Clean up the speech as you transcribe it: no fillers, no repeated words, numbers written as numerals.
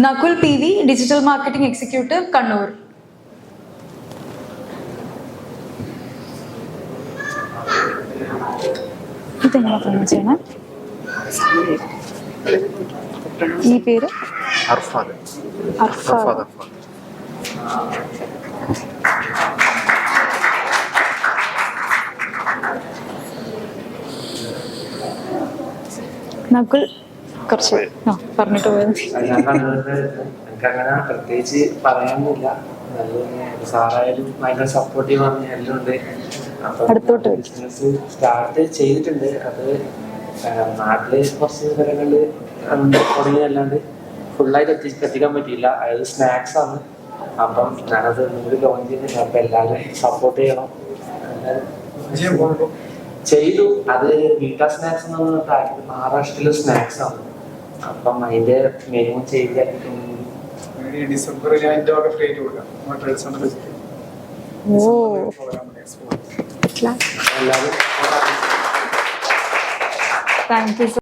Nakul PV, digital marketing executive, Kannur. ഇതെങ്ങനെ pronounce ചെയ്യണം? ഈ പേര് അർഫാദ്. നകുൽ കുറച്ച് പറഞ്ഞിട്ട് പോയത്. എനിക്കങ്ങനെ പ്രത്യേകിച്ച് പറയാനൊന്നുമില്ല. സാറായാലും ഭയങ്കര സപ്പോർട്ടീവ് ആണ്, എല്ലാം ഉണ്ട്. അടുത്തോട്ട് ബിസിനസ് സ്റ്റാർട്ട് ചെയ്തിട്ടുണ്ട്. അത് നാട്ടില് കുറച്ച് സ്ഥലങ്ങളിൽ തുടങ്ങിയല്ലാണ്ട് ഫുള്ളായിട്ട് എത്തിക്കാൻ പറ്റിയില്ല. അതായത് സ്നാക്സ് ആണ്. അപ്പം ഞാനത് ഒന്നുകൂടി ലോഞ്ച് ചെയ്യുന്നില്ല. അപ്പം എല്ലാവരും സപ്പോർട്ട് ചെയ്യണം. ചെയ്തു. അത് വീട്ടാ സ്നാക്സ് എന്ന് പറഞ്ഞിട്ട് മഹാരാഷ്ട്രയിലെ സ്നാക്സ് ആണ്. അപ്പം അതിന്റെ മെനു ചെയ്ത് ഡിസംബറിൽ അതിന്റെ വക ഫ്രീ ആയിട്ട് കൊടുക്കാം. Thank you.